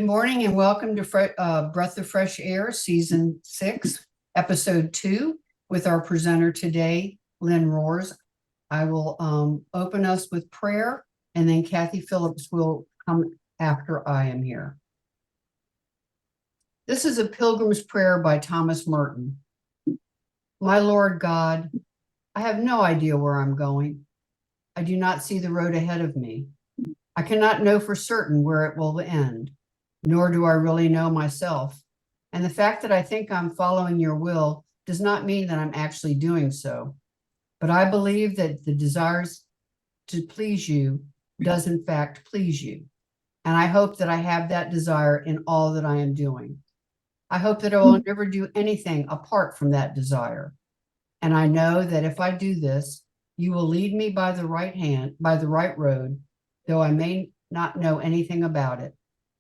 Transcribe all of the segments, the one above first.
Good morning and welcome to Breath of Fresh Air, Season 6, Episode 2, with our presenter today, Lynn Rhors. I will open us with prayer, and then Kathy Phillips will come after I am here. This is a Pilgrim's Prayer by Thomas Merton. My Lord God, I have no idea where I'm going. I do not see the road ahead of me. I cannot know for certain where it will end, nor do I really know myself. And the fact that I think I'm following your will does not mean that I'm actually doing so. But I believe that the desires to please you does in fact please you. And I hope that I have that desire in all that I am doing. I hope that I will never do anything apart from that desire. And I know that if I do this, you will lead me by the right road, though I may not know anything about it.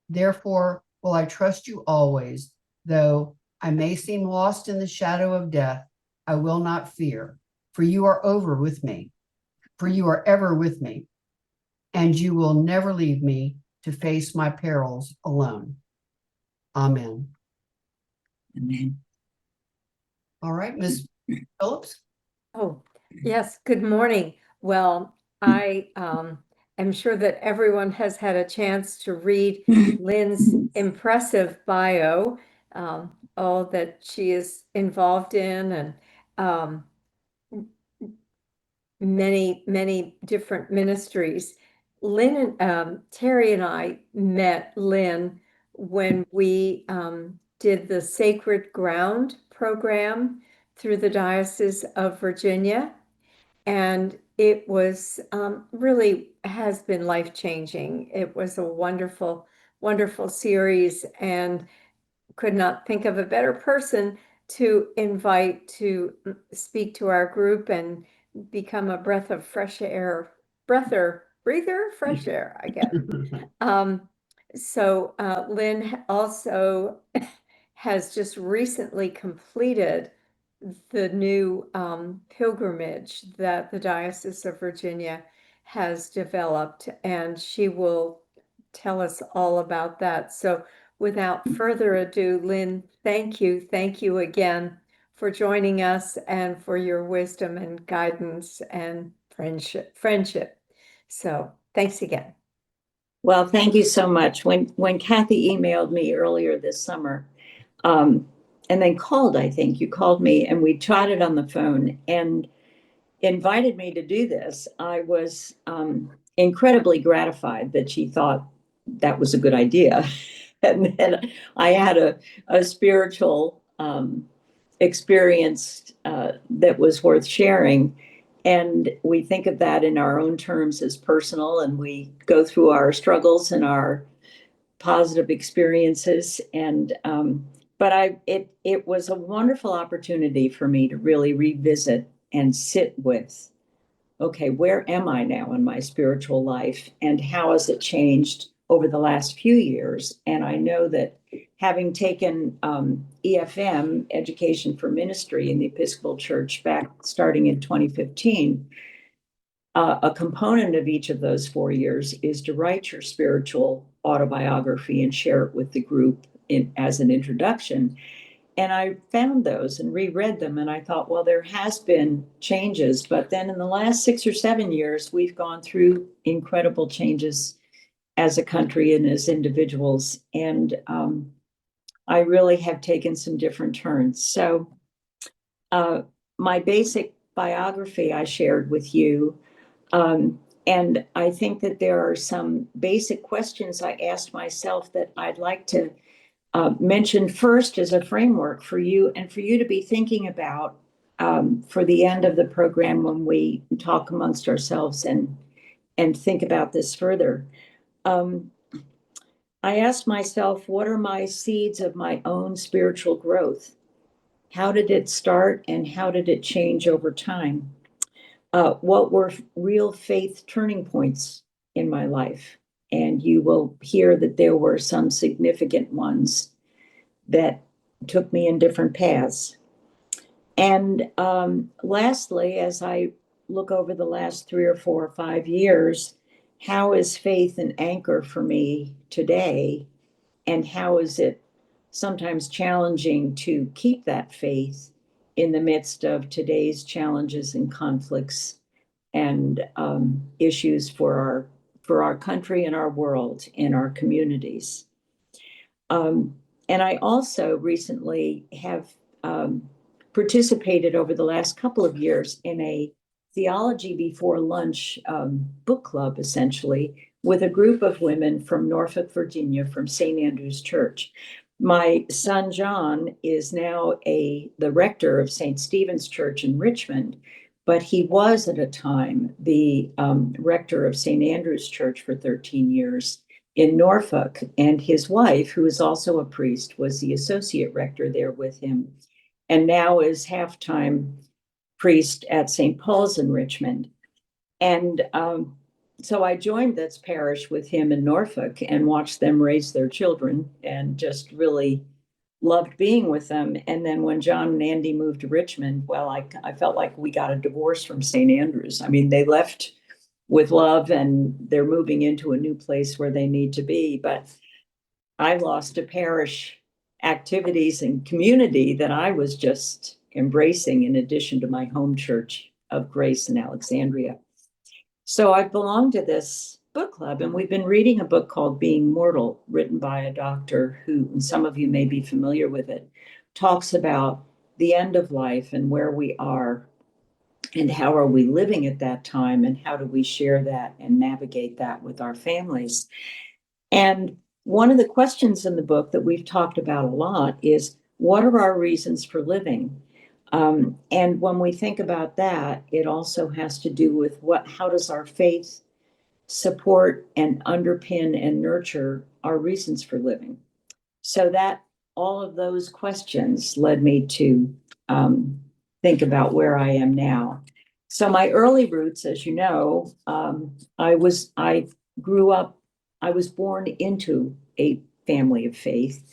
Therefore, will I trust you always, though I may seem lost in the shadow of death, I will not fear, for you are ever with me, and you will never leave me to face my perils alone. Amen. Amen. All right, Ms. Phillips. Oh, yes. Good morning. Well, I am sure that everyone has had a chance to read Lynn's impressive bio, all that she is involved in, and many different ministries. Lynn and Terry and I met Lynn when we did the Sacred Ground program through the Diocese of Virginia. And it was really has been life-changing. It was a wonderful, wonderful series, and could not think of a better person to invite to speak to our group and become a breath of fresh air, breather, fresh air, I guess. So Lynn also has just recently completed the new pilgrimage that the Diocese of Virginia has developed, and she will tell us all about that. So without further ado, Lynn, thank you again for joining us and for your wisdom and guidance and friendship. So thanks again. Well, thank you so much. When Kathy emailed me earlier this summer, and then called, I think you called me, and we chatted on the phone and invited me to do this, I was incredibly gratified that she thought that was a good idea. And then I had a spiritual experience that was worth sharing. And we think of that in our own terms as personal, and we go through our struggles and our positive experiences. And but it was a wonderful opportunity for me to really revisit and sit with, okay, where am I now in my spiritual life, and how has it changed over the last few years? And I know that having taken EFM, Education for Ministry, in the Episcopal Church back starting in 2015, a component of each of those 4 years is to write your spiritual autobiography and share it with the group as an introduction. And I found those and reread them, and I thought, well, there has been changes, but then in the last 6 or 7 years, we've gone through incredible changes as a country and as individuals. And I really have taken some different turns. So my basic biography I shared with you. And I think that there are some basic questions I asked myself that I'd like to mention first as a framework for you and for you to be thinking about for the end of the program when we talk amongst ourselves and think about this further. I asked myself, what are my seeds of my own spiritual growth? How did it start and how did it change over time? What were real faith turning points in my life? And you will hear that there were some significant ones that took me in different paths. And lastly, as I look over the last 3 or 4 or 5 years, how is faith an anchor for me today and how is it sometimes challenging to keep that faith in the midst of today's challenges and conflicts and issues for our country and our world and our communities. And I also recently have participated over the last couple of years in a theology before lunch book club, essentially, with a group of women from Norfolk, Virginia, from St. Andrew's Church. My son, John, is now the rector of St. Stephen's Church in Richmond, but he was at a time the rector of St. Andrew's Church for 13 years in Norfolk, and his wife, who is also a priest, was the associate rector there with him, and now is half-time priest at St. Paul's in Richmond. And so I joined this parish with him in Norfolk and watched them raise their children and just really loved being with them. And then when John and Andy moved to Richmond, well, I felt like we got a divorce from St. Andrews. I mean, they left with love and they're moving into a new place where they need to be. But I lost a parish activities and community that I was just embracing in addition to my home church of Grace in Alexandria. So I belong to this book club, and we've been reading a book called Being Mortal, written by a doctor who, and some of you may be familiar with it, talks about the end of life and where we are and how are we living at that time and how do we share that and navigate that with our families. And one of the questions in the book that we've talked about a lot is, what are our reasons for living? And when we think about that, it also has to do with how does our faith support and underpin and nurture our reasons for living? So that all of those questions led me to think about where I am now. So my early roots, as you know, I was born into a family of faith.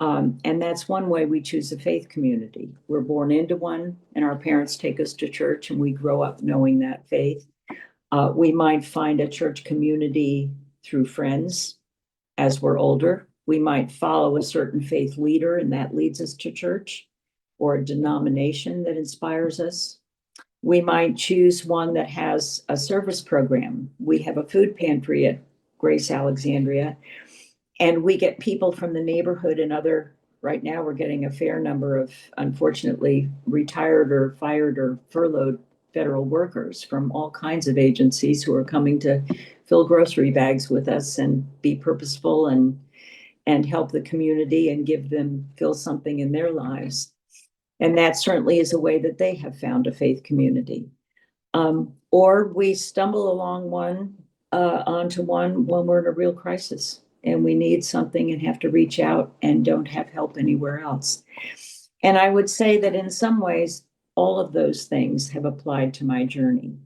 And that's one way we choose a faith community. We're born into one, and our parents take us to church, and we grow up knowing that faith. We might find a church community through friends as we're older. We might follow a certain faith leader, and that leads us to church, or a denomination that inspires us. We might choose one that has a service program. We have a food pantry at Grace Alexandria, and we get people from the neighborhood and right now we're getting a fair number of, unfortunately, retired or fired or furloughed federal workers from all kinds of agencies who are coming to fill grocery bags with us and be purposeful and help the community and fill something in their lives. And that certainly is a way that they have found a faith community. Or we stumble along onto one when we're in a real crisis and we need something and have to reach out and don't have help anywhere else. And I would say that in some ways, all of those things have applied to my journey.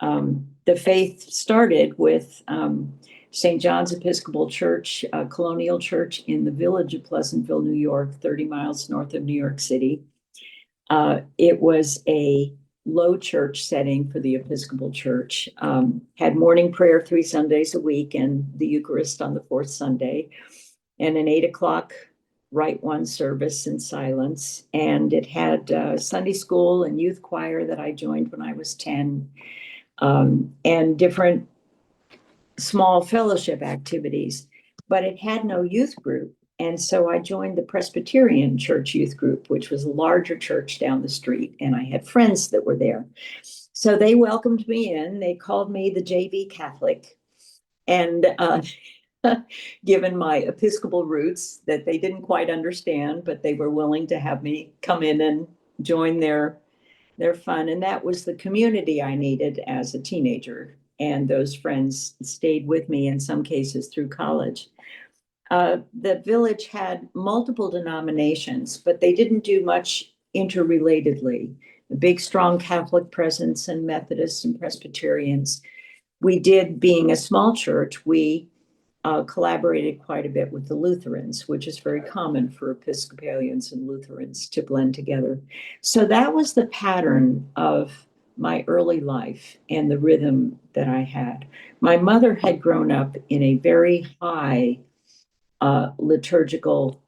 The faith started with St. John's Episcopal Church, a colonial church in the village of Pleasantville, New York, 30 miles north of New York City. It was a low church setting for the Episcopal Church, had morning prayer 3 Sundays a week and the Eucharist on the 4th Sunday, and an 8:00 Rite One service in silence. And it had Sunday school and youth choir that I joined when I was 10, and different small fellowship activities, but it had no youth group. And so I joined the Presbyterian Church youth group, which was a larger church down the street, and I had friends that were there. So they welcomed me in. They called me the JV Catholic. And given my Episcopal roots that they didn't quite understand, but they were willing to have me come in and join their fun. And that was the community I needed as a teenager. And those friends stayed with me in some cases through college. The village had multiple denominations, but they didn't do much interrelatedly. A big, strong Catholic presence and Methodists and Presbyterians. We did, being a small church, we collaborated quite a bit with the Lutherans, which is very common for Episcopalians and Lutherans to blend together. So that was the pattern of my early life and the rhythm that I had. My mother had grown up in a very high liturgical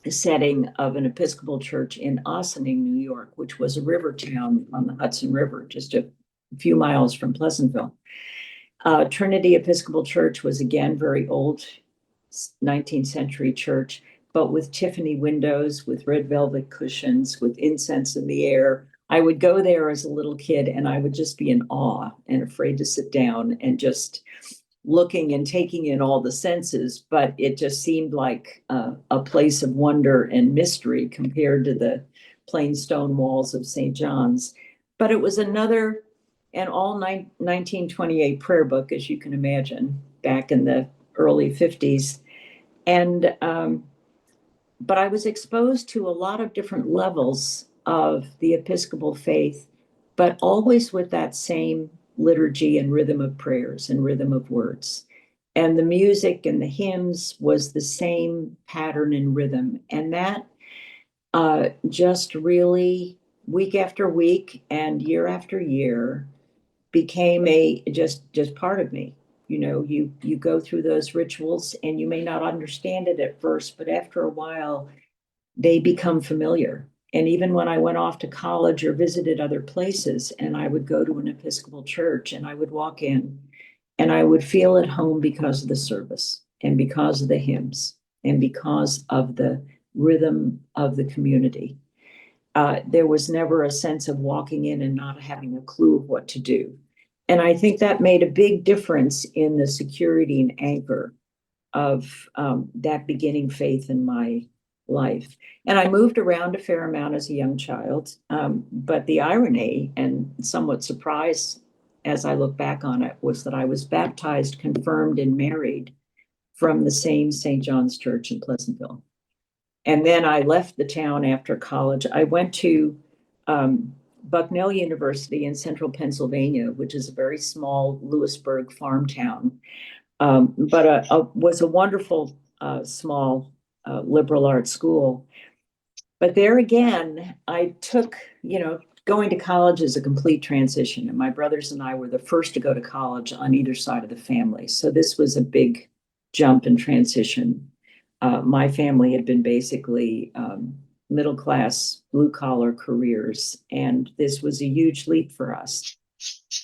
setting of an Episcopal church in Ossining, New York, which was a river town on the Hudson River, just a few miles from Pleasantville. Trinity Episcopal Church was again very old 19th century church, but with Tiffany windows, with red velvet cushions, with incense in the air. I would go there as a little kid and I would just be in awe and afraid to sit down and just looking and taking in all the senses, but it just seemed like a place of wonder and mystery compared to the plain stone walls of St. John's. But it was another, and all 1928 prayer book, as you can imagine, back in the early 50s. And, but I was exposed to a lot of different levels of the Episcopal faith, but always with that same liturgy and rhythm of prayers and rhythm of words. And the music and the hymns was the same pattern and rhythm. And that just really, week after week and year after year, became a just part of me. You know, you go through those rituals and you may not understand it at first, but after a while, they become familiar. And even when I went off to college or visited other places, and I would go to an Episcopal church and I would walk in and I would feel at home because of the service and because of the hymns and because of the rhythm of the community. There was never a sense of walking in and not having a clue of what to do. And I think that made a big difference in the security and anchor of that beginning faith in my life. And I moved around a fair amount as a young child. But the irony and somewhat surprise as I look back on it was that I was baptized, confirmed, and married from the same St. John's Church in Pleasantville. And then I left the town after college. I went to Bucknell University in central Pennsylvania, which is a very small Lewisburg farm town. But was a wonderful small liberal arts school. But there again, I took, going to college is a complete transition. And my brothers and I were the first to go to college on either side of the family. So this was a big jump and transition. My family had been basically middle class, blue collar careers. And this was a huge leap for us.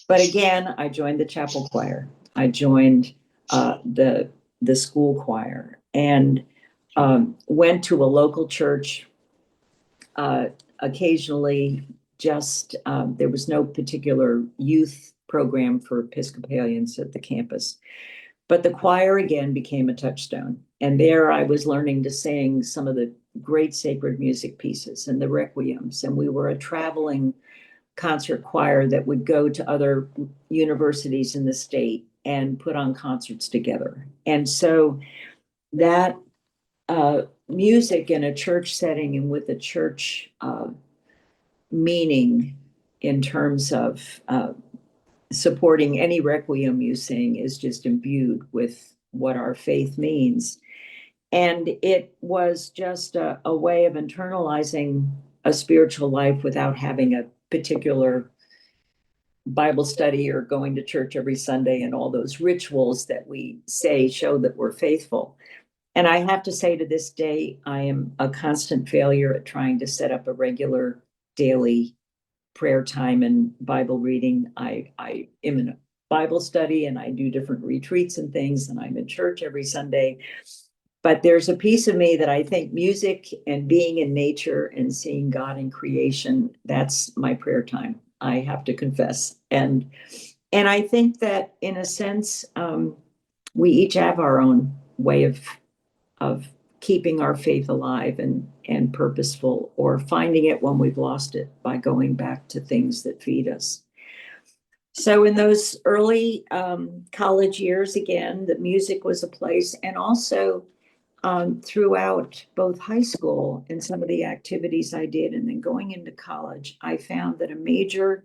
But again, I joined the chapel choir. I joined the school choir and went to a local church occasionally. Just there was no particular youth program for Episcopalians at the campus. But the choir again became a touchstone. And there I was learning to sing some of the great sacred music pieces and the requiems. And we were a traveling concert choir that would go to other universities in the state and put on concerts together. And so that music in a church setting and with a church meaning in terms of supporting any requiem you sing is just imbued with what our faith means. And it was just a way of internalizing a spiritual life without having a particular Bible study or going to church every Sunday and all those rituals that we say show that we're faithful. And I have to say to this day, I am a constant failure at trying to set up a regular daily prayer time and Bible reading. I am in a Bible study and I do different retreats and things, and I'm in church every Sunday. But there's a piece of me that I think music and being in nature and seeing God in creation, that's my prayer time, I have to confess. And I think that in a sense, we each have our own way of keeping our faith alive and purposeful, or finding it when we've lost it by going back to things that feed us. So in those early college years, again, the music was a place, and also throughout both high school and some of the activities I did, and then going into college, I found that a major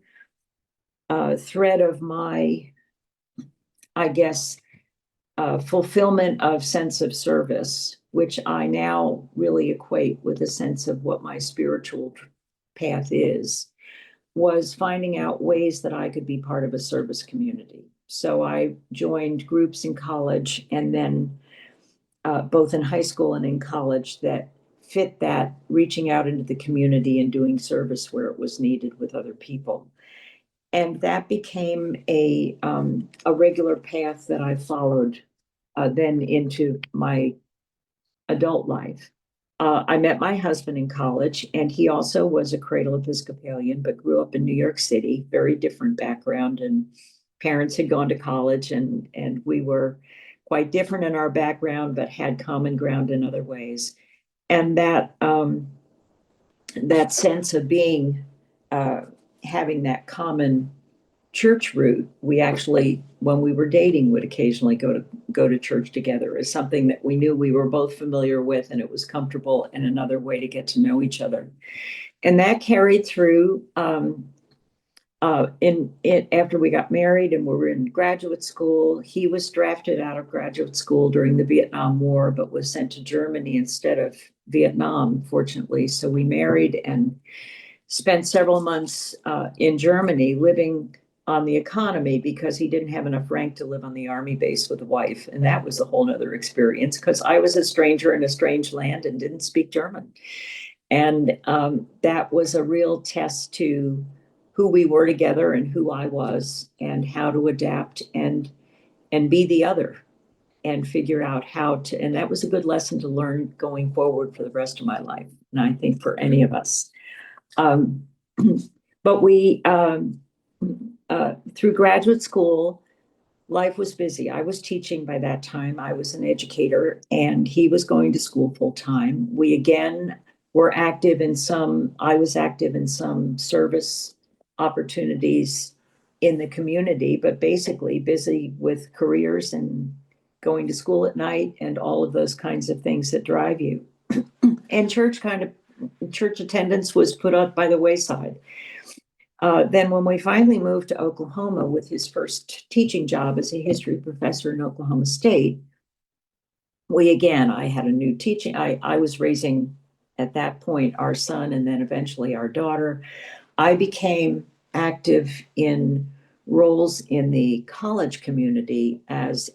thread of my, I guess, fulfillment of sense of service, which I now really equate with a sense of what my spiritual path is, was finding out ways that I could be part of a service community. So I joined groups in college and then both in high school and in college, that fit that reaching out into the community and doing service where it was needed with other people. And that became a regular path that I followed then into my adult life. I met my husband in college, and he also was a cradle Episcopalian, but grew up in New York City, very different background. And parents had gone to college, and we were quite different in our background, but had common ground in other ways. And that that sense of being having that common church route, we actually, when we were dating, would occasionally go to church together, as something that we knew we were both familiar with, and it was comfortable and another way to get to know each other. And that carried through in it after we got married and we were in graduate school. He was drafted out of graduate school during the Vietnam War, but was sent to Germany instead of Vietnam, fortunately. So we married and spent several months in Germany living on the economy, because he didn't have enough rank to live on the army base with a wife. And that was a whole nother experience, because I was a stranger in a strange land and didn't speak German. And that was a real test to who we were together and who I was, and how to adapt and be the other, and figure out how to. And that was a good lesson to learn going forward for the rest of my life. And I think for any of us. But we, through graduate school, life was busy. I was teaching by that time. I was an educator, and he was going to school full time. We again were active in some, I was active in some service opportunities in the community, but basically busy with careers and going to school at night and all of those kinds of things that drive you. And church attendance was put up by the wayside. Then when we finally moved to Oklahoma with his first teaching job as a history professor in Oklahoma State, I had a new teaching. I was raising at that point our son, and then eventually our daughter. I became active in roles in the college community as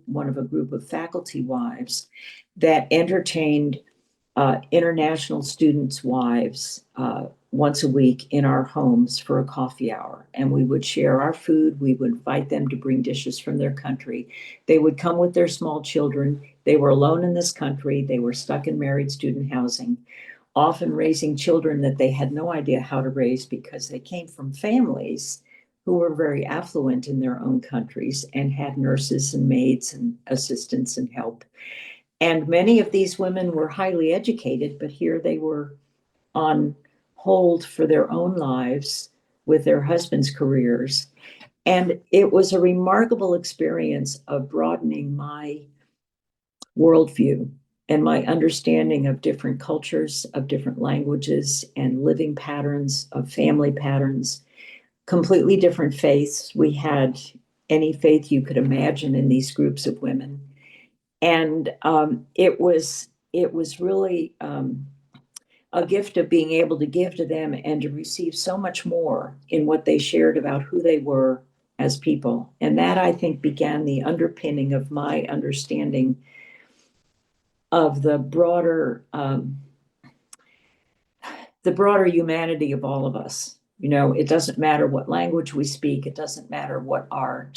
one of a group of faculty wives that entertained international students' wives once a week in our homes for a coffee hour. And we would share our food. We would invite them to bring dishes from their country. They would come with their small children. They were alone in this country. They were stuck in married student housing, often raising children that they had no idea how to raise, because they came from families who were very affluent in their own countries and had nurses and maids and assistants and help. And many of these women were highly educated, but here they were on hold for their own lives with their husbands' careers. And it was a remarkable experience of broadening my worldview and my understanding of different cultures, of different languages and living patterns, of family patterns, completely different faiths. We had any faith you could imagine in these groups of women. And it was really a gift of being able to give to them and to receive so much more in what they shared about who they were as people. And that, I think, began the underpinning of my understanding of the broader humanity of all of us. You know, it doesn't matter what language we speak. It doesn't matter what our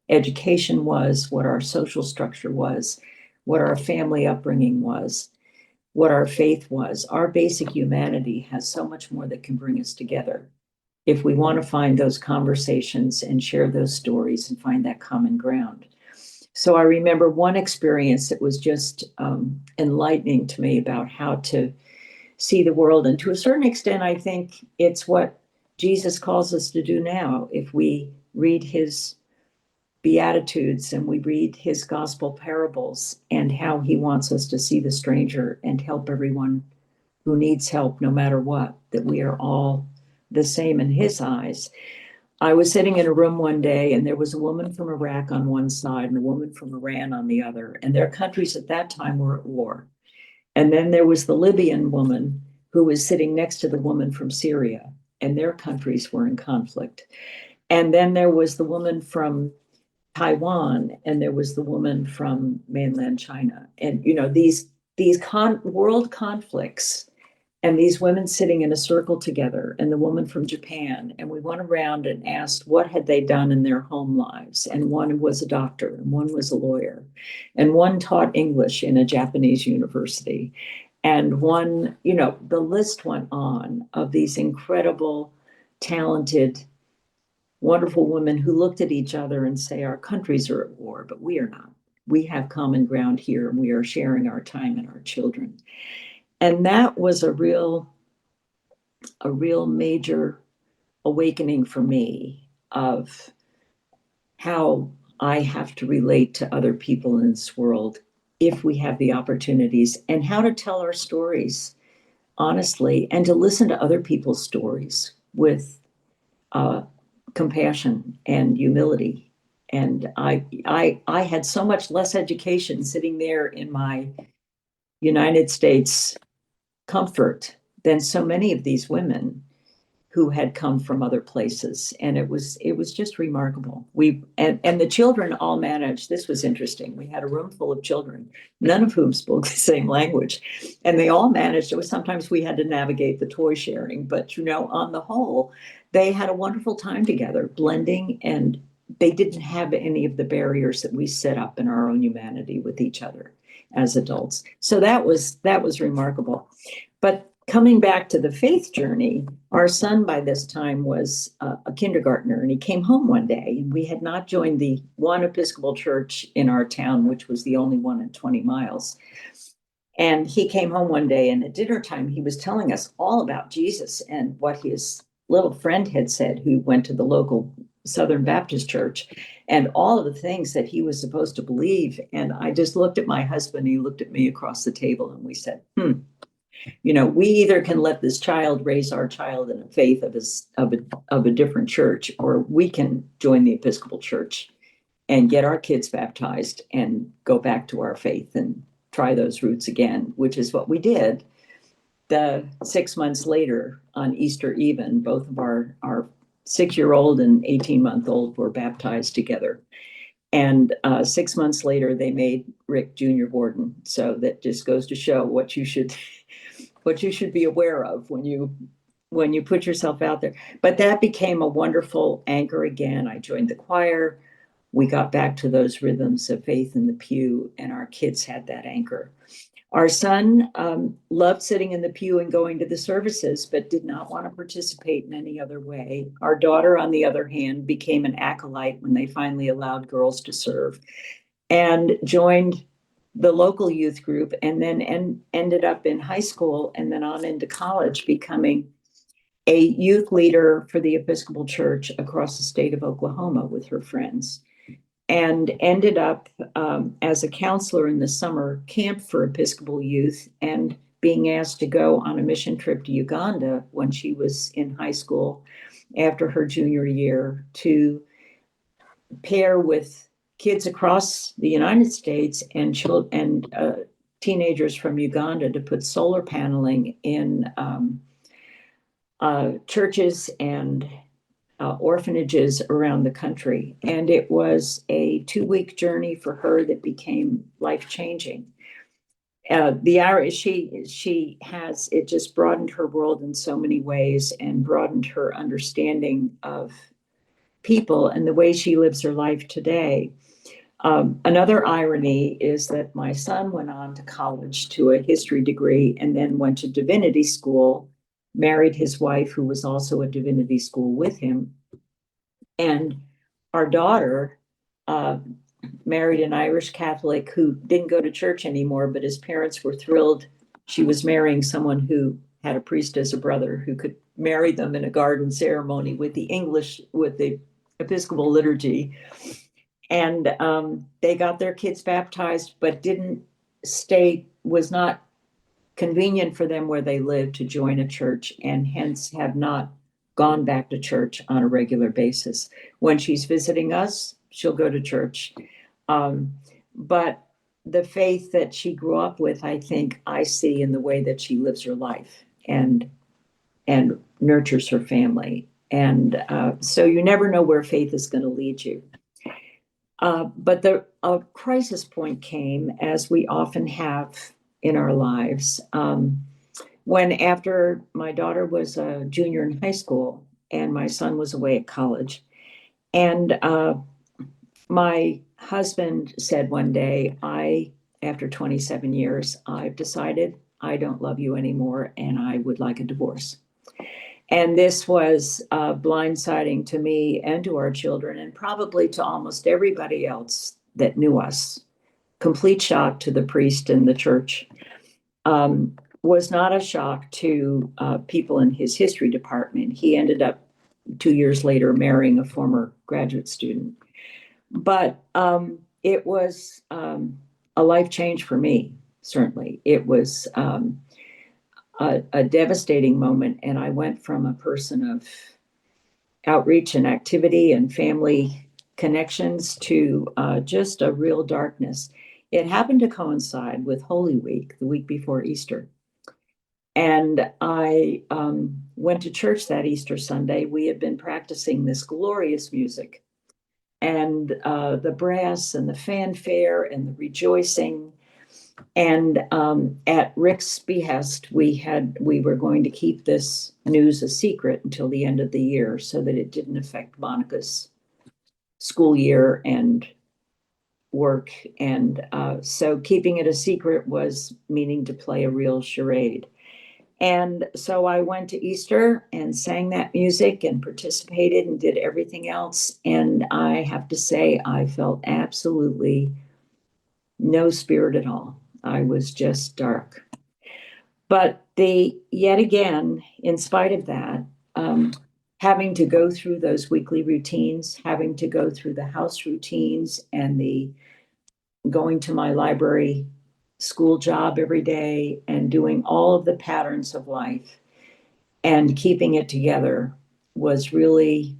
education was, what our social structure was, what our family upbringing was, what our faith was. Our basic humanity has so much more that can bring us together if we want to find those conversations and share those stories and find that common ground. So I remember one experience that was just enlightening to me about how to see the world. And to a certain extent, I think it's what Jesus calls us to do now. If we read his Beatitudes and we read his gospel parables, and how he wants us to see the stranger and help everyone who needs help, no matter what, that we are all the same in his eyes. I was sitting in a room one day, and there was a woman from Iraq on one side and a woman from Iran on the other, and their countries at that time were at war. And then there was the Libyan woman who was sitting next to the woman from Syria, and their countries were in conflict. And then there was the woman from Taiwan, and there was the woman from mainland China. And, these world conflicts, and these women sitting in a circle together, and the woman from Japan. And we went around and asked what had they done in their home lives. And one was a doctor, and one was a lawyer, and one taught English in a Japanese university. And one, the list went on of these incredible, talented, wonderful women who looked at each other and say, our countries are at war, but we are not. We have common ground here, and we are sharing our time and our children. And that was a real major awakening for me of how I have to relate to other people in this world if we have the opportunities, and how to tell our stories honestly, and to listen to other people's stories with compassion and humility. And I had so much less education sitting there in my United States comfort than so many of these women who had come from other places. And it was just remarkable. And the children all managed. This was interesting. We had a room full of children, none of whom spoke the same language. And they all managed. It was sometimes we had to navigate the toy sharing, but on the whole, they had a wonderful time together, blending, and they didn't have any of the barriers that we set up in our own humanity with each other as adults. So that was remarkable. But coming back to the faith journey, our son by this time was a kindergartner, and he came home one day, and we had not joined the one Episcopal church in our town, which was the only one in 20 miles. And he came home one day, and at dinner time, he was telling us all about Jesus and what his little friend had said, who went to the local Southern Baptist church, and all of the things that he was supposed to believe. And I just looked at my husband, he looked at me across the table, and we said, we either can let this child raise our child in a faith of a different church, or we can join the Episcopal Church and get our kids baptized and go back to our faith and try those roots again, which is what we did. The 6 months later, on Easter even, both of our 6-year-old and 18-month-old were baptized together. And 6 months later, they made Rick junior warden. So that just goes to show what you should be aware of when you put yourself out there. But that became a wonderful anchor again. I joined the choir. We got back to those rhythms of faith in the pew, and our kids had that anchor. Our son loved sitting in the pew and going to the services, but did not want to participate in any other way. Our daughter, on the other hand, became an acolyte when they finally allowed girls to serve, and joined the local youth group, and then ended up in high school and then on into college, becoming a youth leader for the Episcopal Church across the state of Oklahoma with her friends, and ended up as a counselor in the summer camp for Episcopal youth, and being asked to go on a mission trip to Uganda when she was in high school after her junior year, to pair with kids across the United States and teenagers from Uganda to put solar paneling in churches and orphanages around the country. And it was a 2-week journey for her that became life-changing. It just broadened her world in so many ways, and broadened her understanding of people and the way she lives her life today. Another irony is that my son went on to college to a history degree, and then went to divinity school, married his wife, who was also at divinity school with him. And our daughter married an Irish Catholic who didn't go to church anymore, but his parents were thrilled. She was marrying someone who had a priest as a brother, who could marry them in a garden ceremony with the Episcopal liturgy. And they got their kids baptized, but was not convenient for them where they lived to join a church, and hence have not gone back to church on a regular basis. When she's visiting us, she'll go to church. But the faith that she grew up with, I think I see in the way that she lives her life and nurtures her family. And so you never know where faith is going to lead you. But a crisis point came, as we often have in our lives, when after my daughter was a junior in high school and my son was away at college. And my husband said one day, after 27 years, I've decided I don't love you anymore and I would like a divorce. And this was blindsiding to me and to our children, and probably to almost everybody else that knew us. Complete shock to the priest in the church. Was not a shock to people in his history department. He ended up 2 years later marrying a former graduate student. But it was a life change for me, certainly. It was a devastating moment. And I went from a person of outreach and activity and family connections to just a real darkness. It happened to coincide with Holy Week, the week before Easter. And I went to church that Easter Sunday. We had been practicing this glorious music, and the brass and the fanfare and the rejoicing. And at Rick's behest, we were going to keep this news a secret until the end of the year so that it didn't affect Monica's school year and work. And so keeping it a secret was meaning to play a real charade. And so I went to Easter and sang that music and participated and did everything else. And I have to say, I felt absolutely no spirit at all. I was just dark. But yet again, in spite of that, having to go through those weekly routines, having to go through the house routines and the going to my library school job every day and doing all of the patterns of life and keeping it together was really,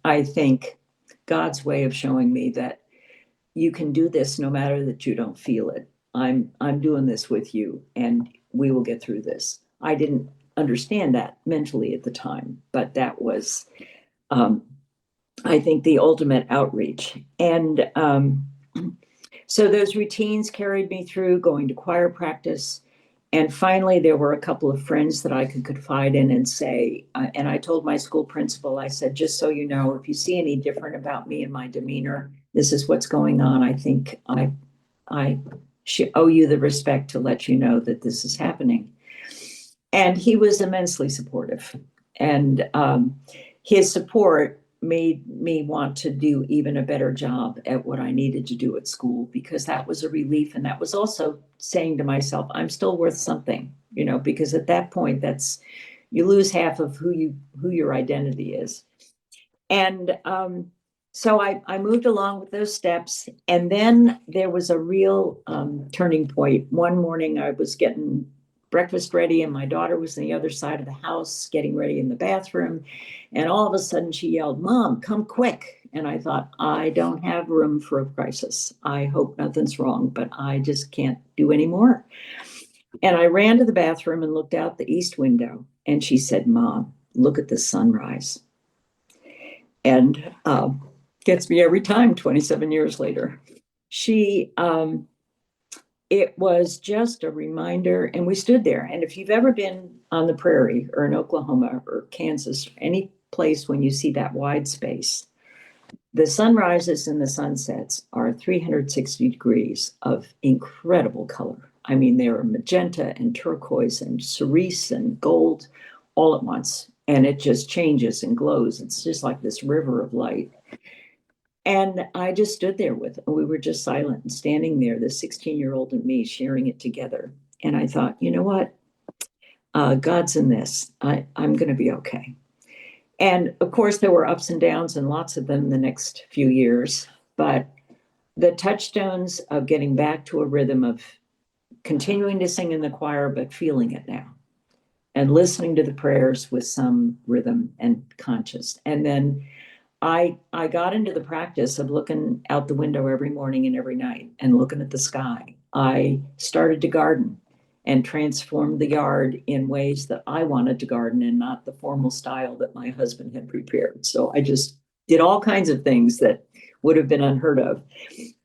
I think, God's way of showing me that you can do this no matter that you don't feel it. I'm doing this with you and we will get through this. I didn't understand that mentally at the time, but that was, I think, the ultimate outreach. And so those routines carried me through going to choir practice. And finally, there were a couple of friends that I could confide in and say, and I told my school principal, I said, just so you know, if you see any different about me and my demeanor, this is what's going on. I think I should owe you the respect to let you know that this is happening. And he was immensely supportive. And his support made me want to do even a better job at what I needed to do at school, because that was a relief. And that was also saying to myself, I'm still worth something, because at that point, you lose half of who your identity is. And so I moved along with those steps. And then there was a real turning point. One morning I was getting breakfast ready and my daughter was on the other side of the house getting ready in the bathroom. And all of a sudden she yelled, "Mom, come quick." And I thought, I don't have room for a crisis. I hope nothing's wrong, but I just can't do any more. And I ran to the bathroom and looked out the east window. And she said, "Mom, look at the sunrise." And gets me every time 27 years later. It was just a reminder, and we stood there. And if you've ever been on the prairie or in Oklahoma or Kansas, any place when you see that wide space, the sunrises and the sunsets are 360 degrees of incredible color. I mean, they are magenta and turquoise and cerise and gold all at once. And it just changes and glows. It's just like this river of light. And I just stood there we were just silent and standing there, the 16-year-old and me sharing it together. And I thought, you know what? God's in this. I'm going to be okay. And of course, there were ups and downs and lots of them the next few years. But the touchstones of getting back to a rhythm of continuing to sing in the choir, but feeling it now and listening to the prayers with some rhythm and conscious. And then I got into the practice of looking out the window every morning and every night and looking at the sky. I started to garden and transformed the yard in ways that I wanted to garden and not the formal style that my husband had prepared. So I just did all kinds of things that would have been unheard of.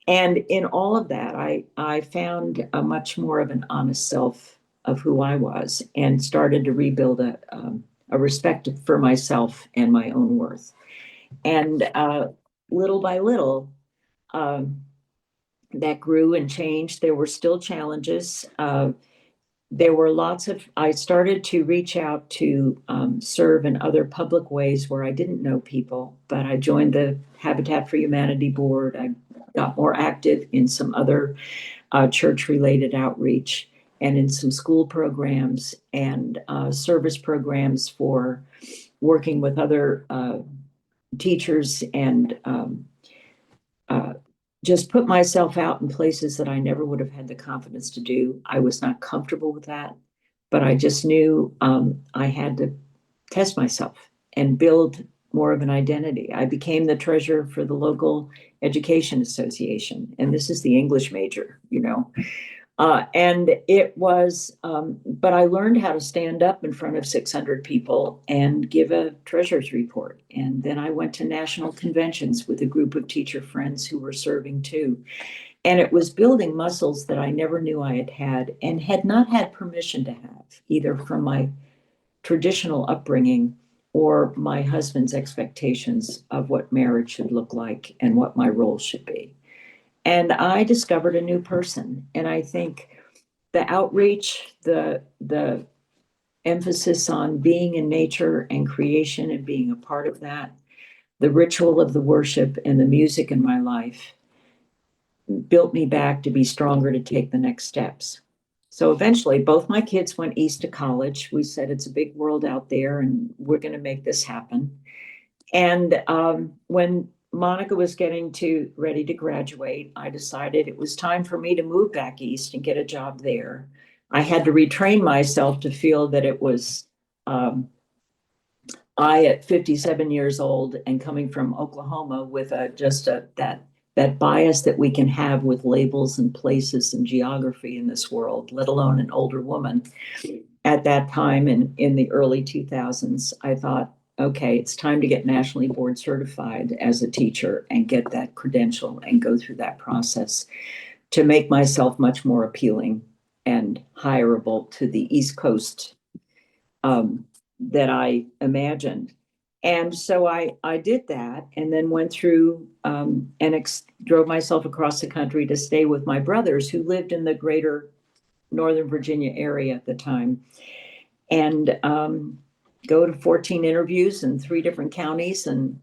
And in all of that, I found a much more of an honest self of who I was and started to rebuild a respect for myself and my own worth. And little by little, um, that grew and changed. There were still challenges. There were I started to reach out to serve in other public ways where I didn't know people, but I joined the Habitat for Humanity board. I got more active in some other church-related outreach and in some school programs and service programs for working with other teachers and uh, just put myself out in places that I never would have had the confidence to do. I was not comfortable with that, but I just knew I had to test myself and build more of an identity. I became the treasurer for the local education association, and this is the English major, you know. And it was, but I learned how to stand up in front of 600 people and give a treasurer's report. And then I went to national conventions with a group of teacher friends who were serving too. And it was building muscles that I never knew I had had and had not had permission to have, either from my traditional upbringing or my husband's expectations of what marriage should look like and what my role should be. And I discovered a new person. And I think the outreach, the emphasis on being in nature and creation and being a part of that, the ritual of the worship and the music in my life built me back to be stronger to take the next steps. So eventually, both my kids went east to college. We said it's a big world out there and we're going to make this happen. And when Monica was getting ready to graduate, I decided it was time for me to move back east and get a job there. I had to retrain myself to feel that it was I at 57 years old and coming from Oklahoma with that bias that we can have with labels and places and geography in this world, let alone an older woman. At that time in the early 2000s, I thought, okay, it's time to get nationally board certified as a teacher and get that credential and go through that process to make myself much more appealing and hireable to the East Coast that I imagined. And so I did that and then went through drove myself across the country to stay with my brothers who lived in the greater Northern Virginia area at the time and go to 14 interviews in 3 different counties and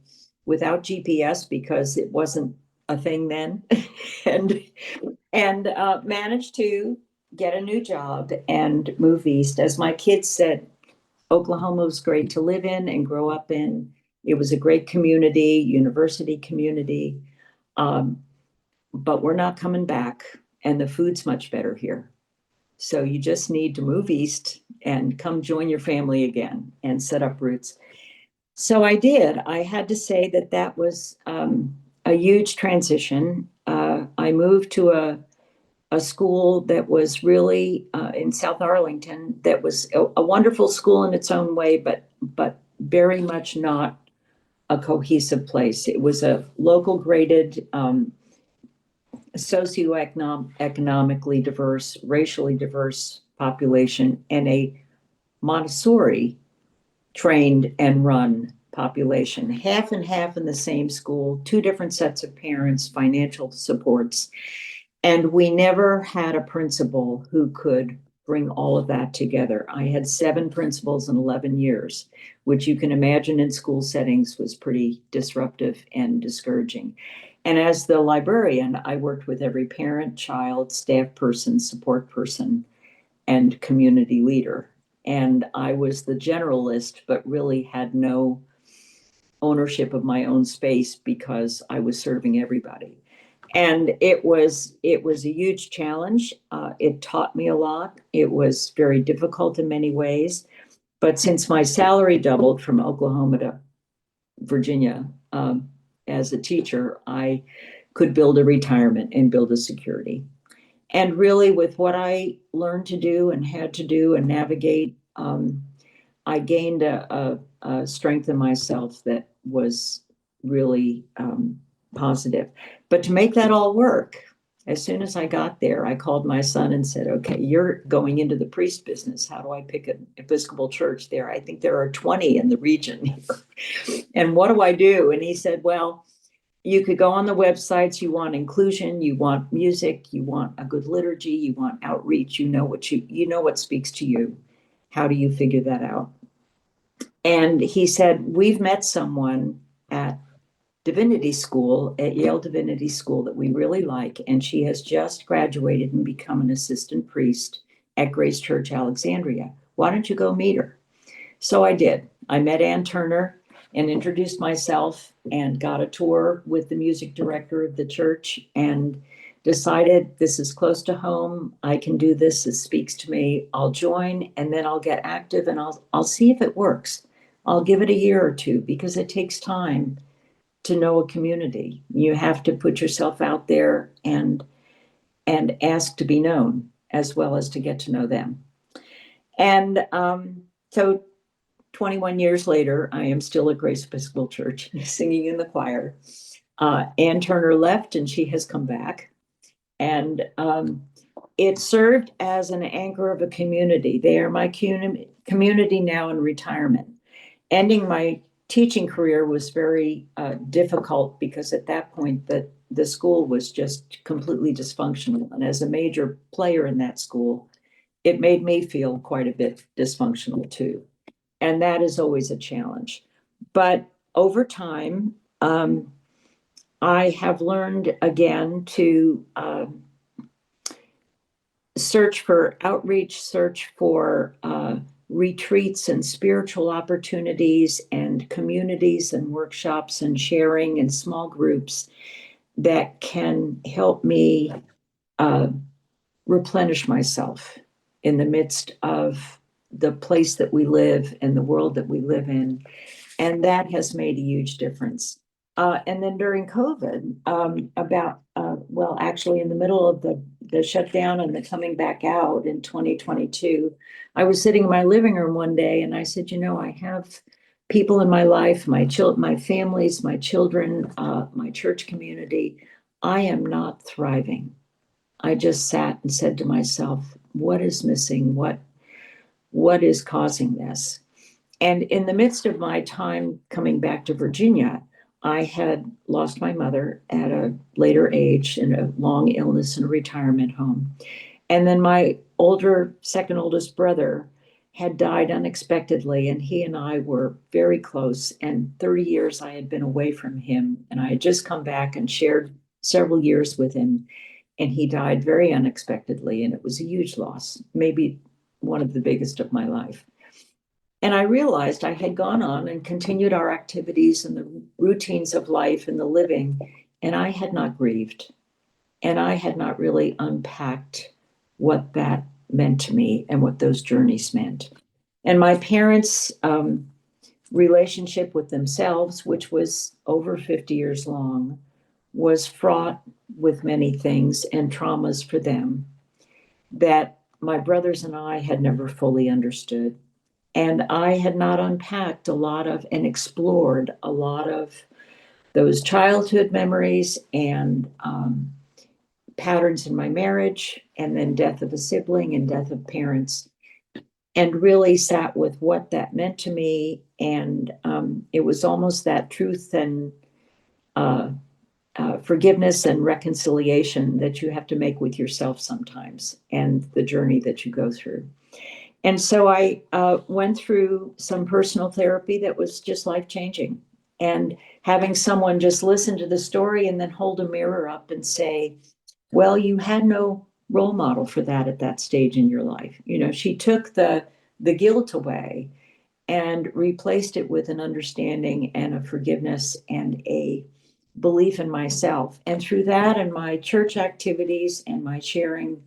without GPS because it wasn't a thing then and managed to get a new job and move east. As my kids said, Oklahoma was great to live in and grow up in. It was a great community, university community, but we're not coming back and the food's much better here. So you just need to move east and come join your family again and set up roots. So I did. I had to say that was a huge transition. I moved to a school that was really in South Arlington, that was a wonderful school in its own way, but very much not a cohesive place. It was a local graded, socioeconomically diverse, racially diverse population, and a Montessori trained and run population, half and half in the same school, 2 different sets of parents, financial supports. And we never had a principal who could bring all of that together. I had 7 principals in 11 years, which you can imagine in school settings was pretty disruptive and discouraging. And as the librarian, I worked with every parent, child, staff person, support person, and community leader. And I was the generalist, but really had no ownership of my own space because I was serving everybody. And it was a huge challenge. It taught me a lot. It was very difficult in many ways. But since my salary doubled from Oklahoma to Virginia as a teacher, I could build a retirement and build a security. And really, with what I learned to do and had to do and navigate, I gained a strength in myself that was really positive. But to make that all work, as soon as I got there, I called my son and said, okay, you're going into the priest business. How do I pick an Episcopal church there? I think there are 20 in the region here. And what do I do? And he said, well, you could go on the websites. You want inclusion, you want music, you want a good liturgy, you want outreach, you know what speaks to you. How do you figure that out? And he said, we've met someone at Divinity School, at Yale Divinity School, that we really like, and she has just graduated and become an assistant priest at Grace Church Alexandria. Why don't you go meet her? So I did. I met Ann Turner and introduced myself and got a tour with the music director of the church and decided this is close to home. I can do this. It speaks to me. I'll join, and then I'll get active, and I'll see if it works. I'll give it a year or two, because it takes time to know a community. You have to put yourself out there and ask to be known, as well as to get to know them. And so 21 years later, I am still at Grace Episcopal Church singing in the choir. Ann Turner left and she has come back. And it served as an anchor of a community. They are my community now in retirement. Ending my teaching career was very difficult, because at that point the school was just completely dysfunctional. And as a major player in that school, it made me feel quite a bit dysfunctional too. And that is always a challenge. But over time, I have learned again to search for outreach, search for retreats and spiritual opportunities and communities and workshops and sharing and small groups that can help me replenish myself in the midst of the place that we live and the world that we live in. And that has made a huge difference. And then during COVID, actually in the middle of the shutdown and the coming back out in 2022, I was sitting in my living room one day and I said, I have people in my life, my families, my children, my church community. I am not thriving. I just sat and said to myself, what is missing? What is causing this? And in the midst of my time coming back to Virginia, I had lost my mother at a later age in a long illness in a retirement home. And then my second oldest brother had died unexpectedly, and he and I were very close. And 30 years I had been away from him, and I had just come back and shared several years with him. And he died very unexpectedly, and it was a huge loss, maybe one of the biggest of my life. And I realized I had gone on and continued our activities and the routines of life and the living, and I had not grieved. And I had not really unpacked what that meant to me and what those journeys meant. And my parents' relationship with themselves, which was over 50 years long, was fraught with many things and traumas for them that my brothers and I had never fully understood. And I had not unpacked a lot of and explored a lot of those childhood memories and patterns in my marriage, and then death of a sibling and death of parents, and really sat with what that meant to me. And it was almost that truth and forgiveness and reconciliation that you have to make with yourself sometimes, and the journey that you go through. And so I went through some personal therapy that was just life-changing. And having someone just listen to the story and then hold a mirror up and say, well, you had no role model for that at that stage in your life. She took the guilt away and replaced it with an understanding and a forgiveness and a belief in myself. And through that and my church activities and my sharing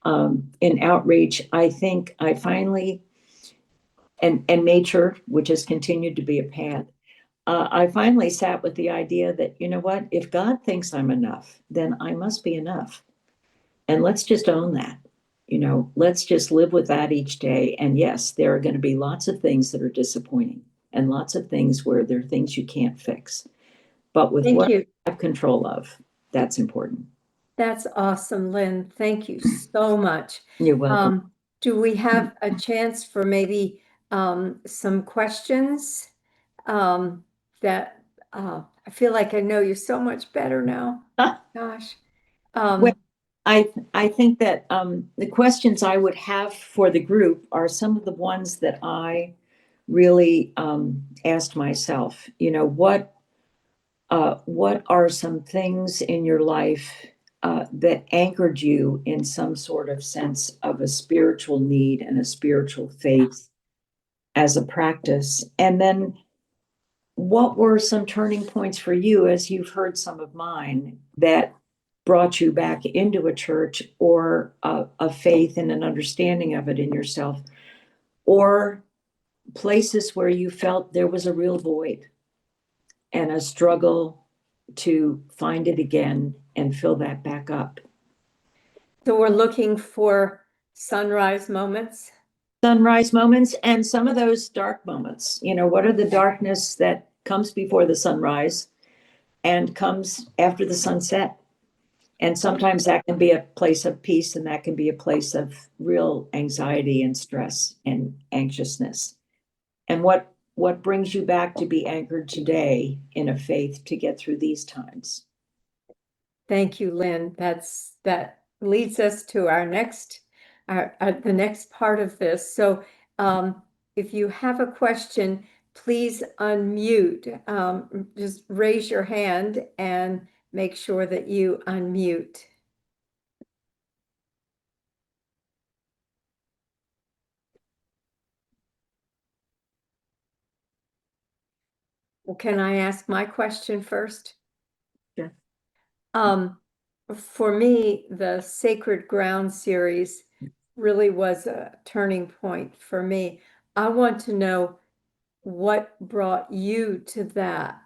in outreach, I think I finally, and nature, which has continued to be a path, I finally sat with the idea that, what, if God thinks I'm enough, then I must be enough. And let's just own that. Let's just live with that each day. And yes, there are going to be lots of things that are disappointing and lots of things where there are things you can't fix. but with Thank what you. I have control of. That's important. That's awesome, Lynn. Thank you so much. You're welcome. Do we have a chance for maybe some questions that I feel like I know you so much better now. Gosh. Well, I think that the questions I would have for the group are some of the ones that I really asked myself. You know, what are some things in your life that anchored you in some sort of sense of a spiritual need and a spiritual faith as a practice? And then what were some turning points for you, as you've heard some of mine, that brought you back into a church or a faith and an understanding of it in yourself, or places where you felt there was a real void and a struggle to find it again and fill that back up? So we're looking for sunrise moments. Sunrise moments and some of those dark moments. You know, what are the darkness that comes before the sunrise and comes after the sunset? And sometimes that can be a place of peace, and that can be a place of real anxiety and stress and anxiousness. And what brings you back to be anchored today in a faith to get through these times? Thank you, Lynn. That leads us to our next, the next part of this. So if you have a question, please unmute. Just raise your hand and make sure that you unmute. Well, can I ask my question first? Sure. For me, the Sacred Ground series really was a turning point for me. I want to know what brought you to that.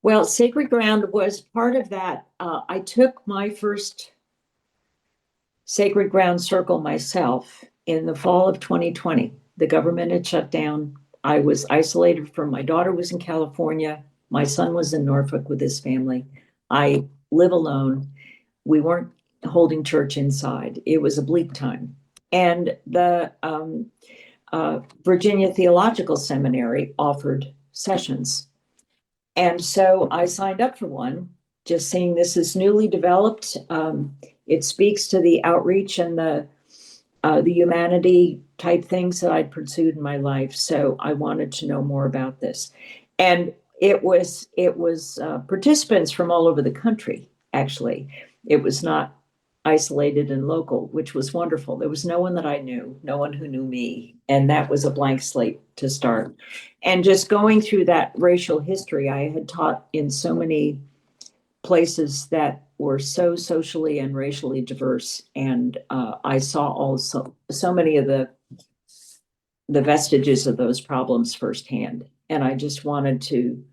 Well, Sacred Ground was part of that. I took my first Sacred Ground circle myself in the fall of 2020. The government had shut down. I was isolated from my daughter was in California. My son was in Norfolk with his family. I live alone. We weren't holding church inside. It was a bleak time. And the Virginia Theological Seminary offered sessions. And so I signed up for one, just seeing this is newly developed. It speaks to the outreach and the humanity type things that I'd pursued in my life. So I wanted to know more about this. And it was participants from all over the country, actually. It was not isolated and local, which was wonderful. There was no one that I knew, no one who knew me. And that was a blank slate to start. And just going through that racial history, I had taught in so many places that were so socially and racially diverse. And I saw also so many of the vestiges of those problems firsthand. And I just wanted to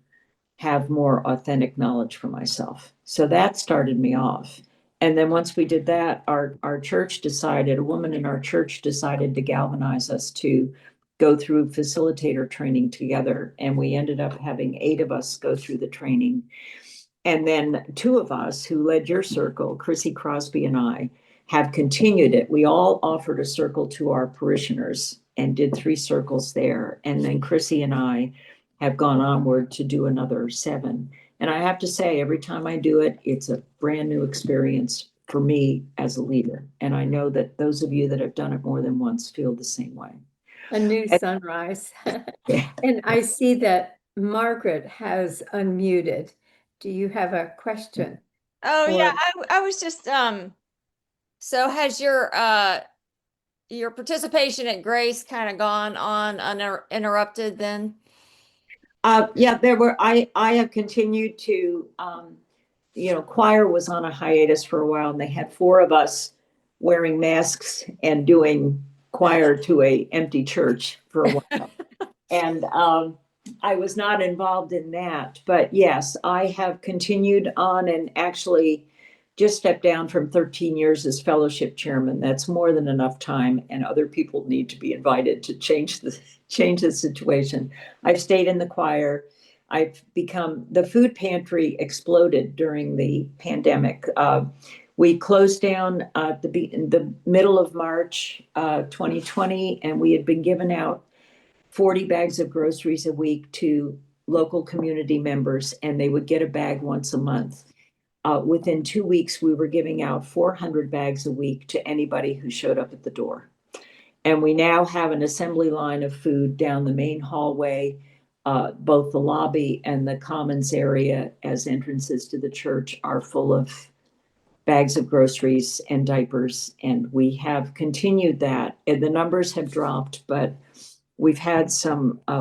have more authentic knowledge for myself. So that started me off. And then once we did that, our church decided, a woman in our church decided to galvanize us to go through facilitator training together. And we ended up having 8 of us go through the training. And then 2 of us who led your circle, Chrissy Crosby and I, have continued it. We all offered a circle to our parishioners and did 3 circles there. And then Chrissy and I have gone onward to do another 7. And I have to say, every time I do it, it's a brand new experience for me as a leader. And I know that those of you that have done it more than once feel the same way. A new sunrise. And I see that Margaret has unmuted. Do you have a question? Oh yeah, Or- I was just so has your participation at Grace kind of gone on uninterrupted then? Yeah, I have continued to, choir was on a hiatus for a while, and they had 4 of us wearing masks and doing choir to a empty church for a while. And I was not involved in that, but yes, I have continued on and actually just stepped down from 13 years as fellowship chairman. That's more than enough time, and other people need to be invited to change the situation. I've stayed in the choir. the food pantry exploded during the pandemic. We closed down in the middle of March 2020, and we had been giving out 40 bags of groceries a week to local community members, and they would get a bag once a month. Within 2 weeks, we were giving out 400 bags a week to anybody who showed up at the door. And we now have an assembly line of food down the main hallway, both the lobby and the commons area as entrances to the church are full of bags of groceries and diapers. And we have continued that. And the numbers have dropped, but we've had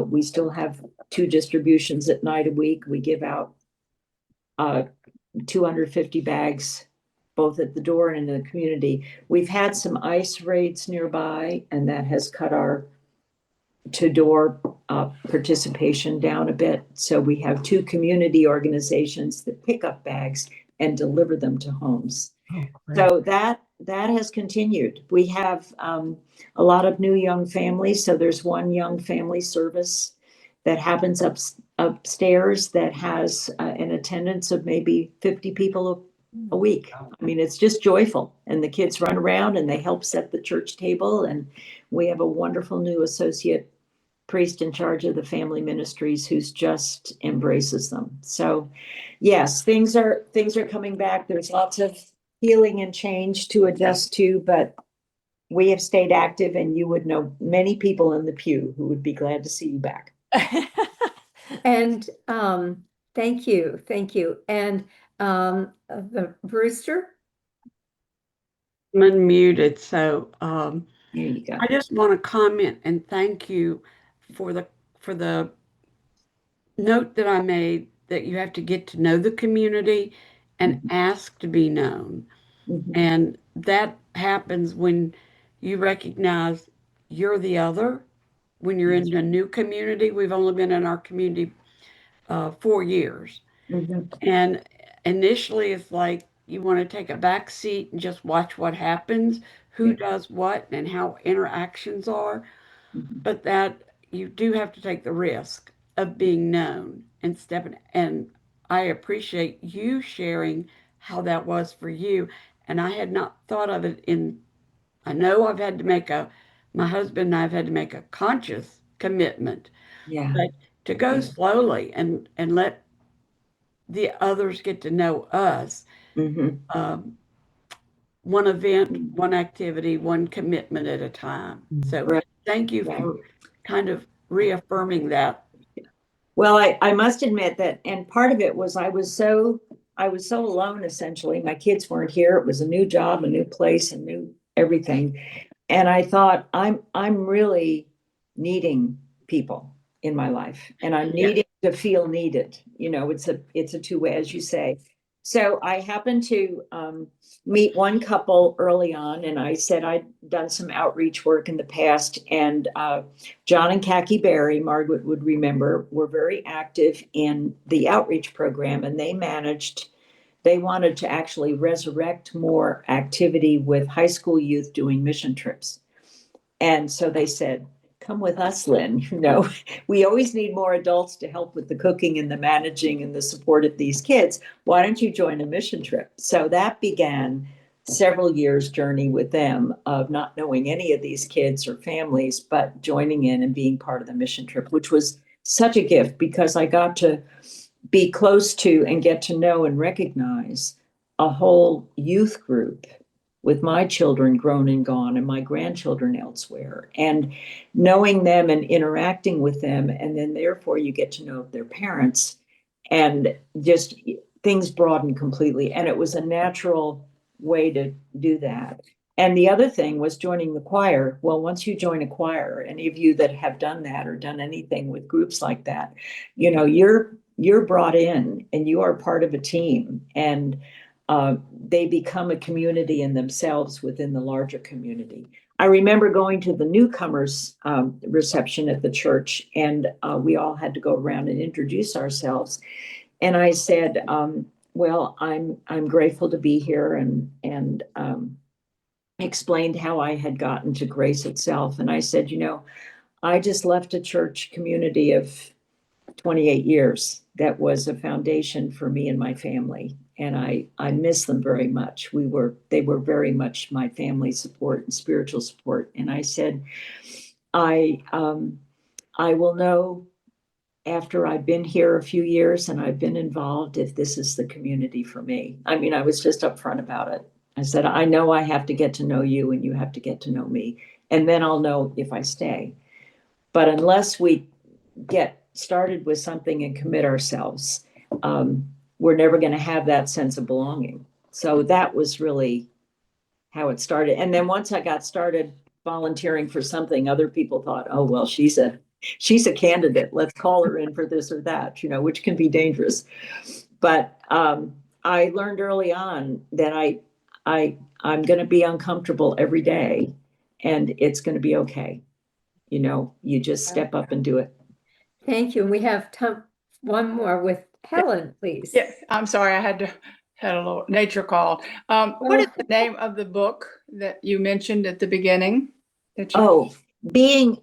we still have 2 distributions at night a week. We give out 250 bags both at the door and in the community. We've had some ICE raids nearby, and that has cut our to-door participation down a bit. So we have 2 community organizations that pick up bags and deliver them to homes. Oh, great. So that has continued. We have a lot of new young families. So there's one young family service that happens upstairs that has an attendance of maybe 50 people a week. I mean, it's just joyful. And the kids run around and they help set the church table. And we have a wonderful new associate priest in charge of the family ministries who's just embraces them. So yes, things are coming back. There's lots of healing and change to adjust to, but we have stayed active, and you would know many people in the pew who would be glad to see you back. And thank you. And the Brewster? I'm unmuted, so There you go. I just want to comment and thank you for the note that I made that you have to get to know the community and ask to be known. Mhm. And that happens when you recognize you're the other, when you're in a new community. We've only been in our community 4 years. Mhm. And initially, it's like you want to take a back seat and just watch what happens, who Yeah. does what, and how interactions are. Mhm. But that you do have to take the risk of being known and stepping. And I appreciate you sharing how that was for you. And I had not thought of it I know my husband and I have had to make a conscious commitment, Yeah. but to go Yeah. slowly and let the others get to know us. Mhm. Um, one event, one activity, one commitment at a time. So Right. thank you Right. for kind of reaffirming that. Well, I must admit that, and part of it was I was so alone essentially. My kids weren't here. It was a new job, a new place, a new everything. And I thought I'm really needing people in my life, and I'm Yeah. needing to feel needed. It's a two-way, as you say. So I happened to meet one couple early on, and I said I'd done some outreach work in the past, and John and Khaki Berry, Margaret would remember, were very active in the outreach program, and they wanted to actually resurrect more activity with high school youth doing mission trips. And so they said, come with us, Lynn. We always need more adults to help with the cooking and the managing and the support of these kids. Why don't you join a mission trip? So that began several years' journey with them of not knowing any of these kids or families, but joining in and being part of the mission trip, which was such a gift because I got to be close to and get to know and recognize a whole youth group with my children grown and gone and my grandchildren elsewhere, and knowing them and interacting with them. And then therefore you get to know their parents, and just things broaden completely. And it was a natural way to do that. And the other thing was joining the choir. Well, once you join a choir, any of you that have done that or done anything with groups like that, you're brought in and you are part of a team, and they become a community in themselves within the larger community. I remember going to the newcomers reception at the church, and we all had to go around and introduce ourselves. And I said, well, I'm grateful to be here, and explained how I had gotten to Grace itself. And I said, I just left a church community of 28 years that was a foundation for me and my family. And I miss them very much. They were very much my family support and spiritual support. And I said, I will know after I've been here a few years and I've been involved if this is the community for me. I mean, I was just upfront about it. I said, I know I have to get to know you and you have to get to know me. And then I'll know if I stay. But unless we get started with something and commit ourselves, we're never going to have that sense of belonging. So that was really how it started. And then once I got started volunteering for something, other people thought, oh, well, she's a candidate. Let's call her in for this or that, which can be dangerous. But I learned early on that I'm going to be uncomfortable every day and it's going to be okay. You just step up and do it. Thank you. And we have one more with Helen, please. Yeah, I'm sorry, I had a little nature call. What is the name of the book that you mentioned at the beginning? Being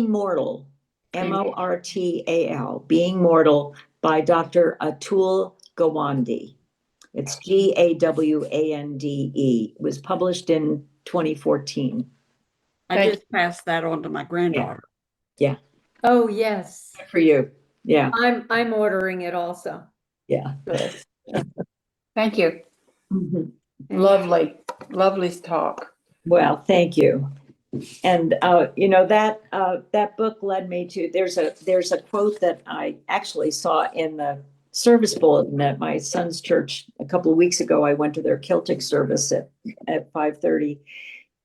Mortal, Mortal, Being Mortal by Dr. Atul Gawande. It's Gawande. It was published in 2014. I just passed that on to my granddaughter. Yeah. Oh, yes. For you. Yeah. I'm ordering it also. Yeah. Thank you. Mhm. Lovely talk. Well, thank you. And that book led me to there's a quote that I actually saw in the service bulletin at my son's church a couple of weeks ago. I went to their Celtic service at 5:30,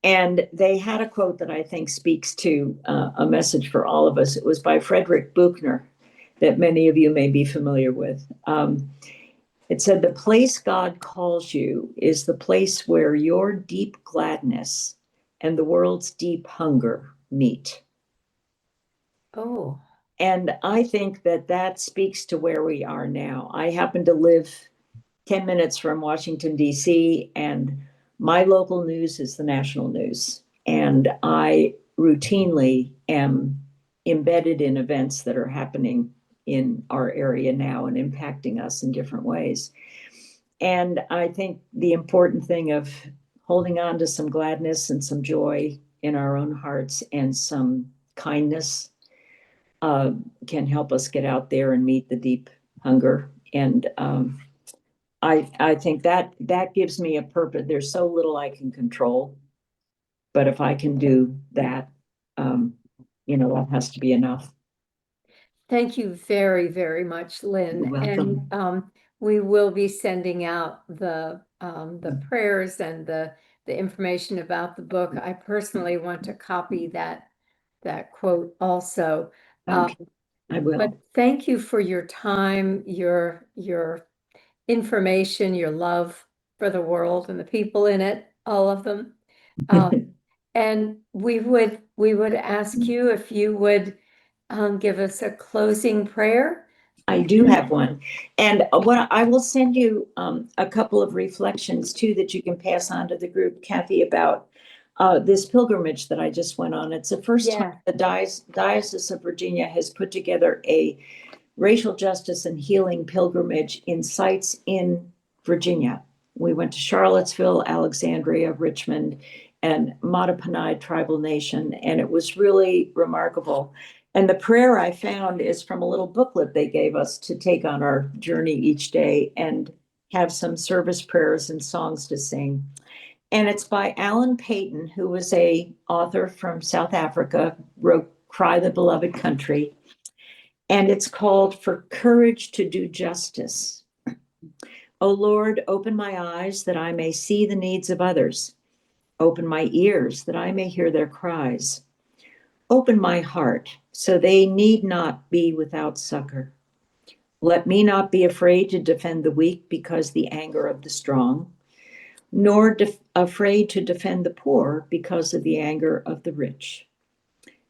and they had a quote that I think speaks to a message for all of us. It was by Frederick Buechner, that many of you may be familiar with. It said, "The place God calls you is the place where your deep gladness and the world's deep hunger meet." Oh. And I think that speaks to where we are now. I happen to live 10 minutes from Washington, D.C., and my local news is the national news. And I routinely am embedded in events that are happening in our area now and impacting us in different ways. And I think the important thing of holding on to some gladness and some joy in our own hearts and some kindness can help us get out there and meet the deep hunger. And I think that gives me a purpose. There's so little I can control, but if I can do that, that has to be enough. Thank you very, very much, Lynn. You're welcome. And we will be sending out the prayers and the information about the book. I personally want to copy that quote also. Okay, I will. But thank you for your time, your information, your love for the world and the people in it, all of them. And we would ask you if you would give us a closing prayer. I do have one. And what I will send you a couple of reflections too that you can pass on to the group, Kathy, about this pilgrimage that I just went on. It's the first time the Diocese of Virginia has put together a racial justice and healing pilgrimage in sites in Virginia. We went to Charlottesville, Alexandria, Richmond, and Mattaponi Tribal Nation, and it was really remarkable. And the prayer I found is from a little booklet they gave us to take on our journey each day and have some service prayers and songs to sing. And it's by Alan Paton, who was a author from South Africa, wrote Cry the Beloved Country. And it's called For Courage to Do Justice. O Lord, open my eyes that I may see the needs of others. Open my ears that I may hear their cries. Open my heart so they need not be without succor. Let me not be afraid to defend the weak because the anger of the strong, nor afraid to defend the poor because of the anger of the rich.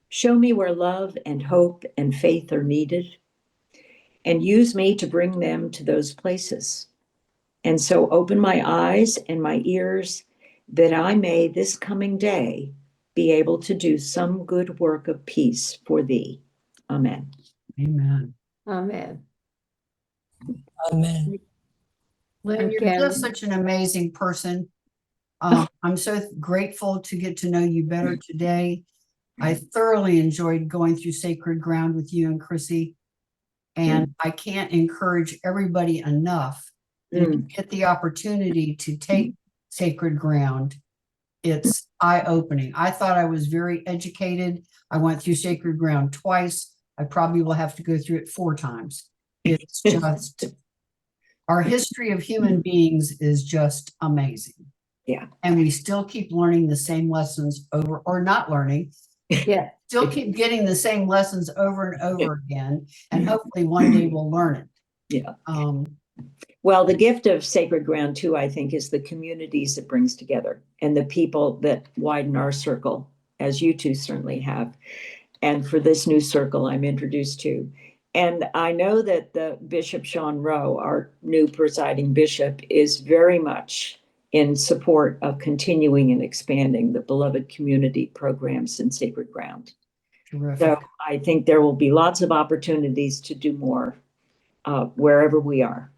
Show me where love and hope and faith are needed, and use me to bring them to those places. And so open my eyes and my ears that I may this coming day be able to do some good work of peace for thee. Amen. Amen. Amen. Amen. Lynn, you're Again. just such an amazing person. I'm so grateful to get to know you better today. I thoroughly enjoyed going through Sacred Ground with you and Chrissy. And I can't encourage everybody enough that if you get the opportunity to take Sacred Ground, it's eye-opening. I thought I was very educated. I went through Sacred Ground twice. I probably will have to go through it 4 times. It's just, our history of human beings is just amazing. Yeah. And we still keep learning the same lessons over, or not learning, Yeah. still keep getting the same lessons over and over again. And hopefully one day we'll learn it. Yeah. Um, Well, the gift of Sacred Ground, too, I think, is the communities it brings together and the people that widen our circle, as you two certainly have. And for this new circle I'm introduced to. And I know that the Bishop Sean Rowe, our new presiding bishop, is very much in support of continuing and expanding the beloved community programs in Sacred Ground. terrific. So I think there will be lots of opportunities to do more wherever we are.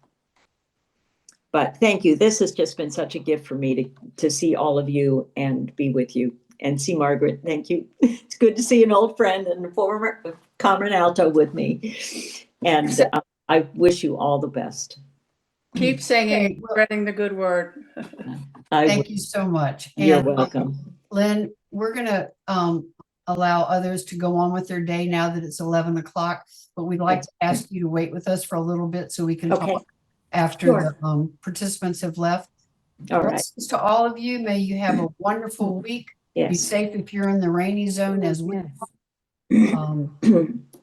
But thank you. This has just been such a gift for me to see all of you and be with you and see Margaret. Thank you. It's good to see an old friend and a former Cameron Alto with me. And I wish you all the best. Keep singing, Okay, well, spreading the good word. thank you so much. You're And welcome. Lynn, we're gonna allow others to go on with their day now that it's 11 o'clock, but we'd like to ask you to wait with us for a little bit so we can Okay. talk after Sure. the participants have left. All right. Blessings to all of you. May you have a wonderful week. Be Yes. safe if you're in the rainy zone as we Yes.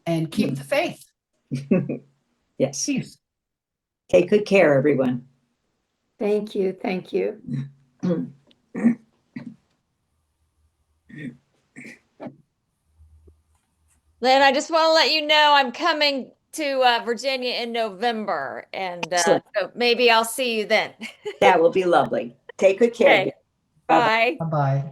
and keep the faith. Yes. Peace. Take good care, everyone. Thank you. Thank you. Lynn, I just want to let you know I'm coming to Virginia in November, and Excellent. so maybe I'll see you then. That will be lovely. Take good care. Okay. Bye. Bye-bye.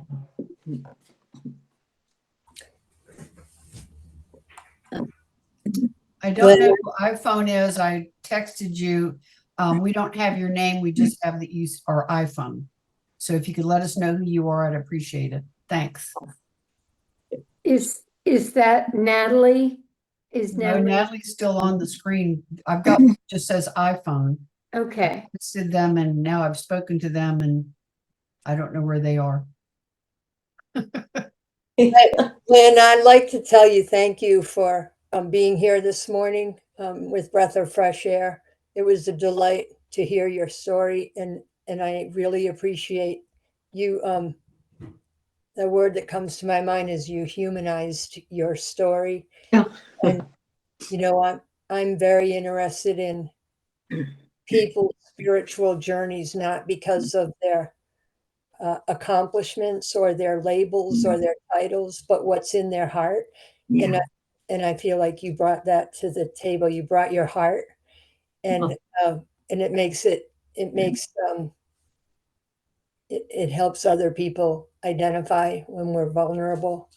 I don't know who iPhone is. I texted you. We don't have your name. We just have the use our iPhone. So if you could let us know who you are, I'd appreciate it. Thanks. Is that Natalie? Is No, Natalie? Natalie's still on the screen. I've got just says iPhone. Okay. I texted them and now I've spoken to them and I don't know where they are. Lynn, I'd like to tell you thank you for being here this morning with Breath of Fresh Air. It was a delight to hear your story, and I really appreciate you. The word that comes to my mind is you humanized your story. Yeah. And you know, I'm very interested in people's spiritual journeys, not because of their accomplishments or their labels or their titles, but what's in their heart. Yeah. And I feel like you brought that to the table. You brought your heart, and it makes it helps other people identify when we're vulnerable.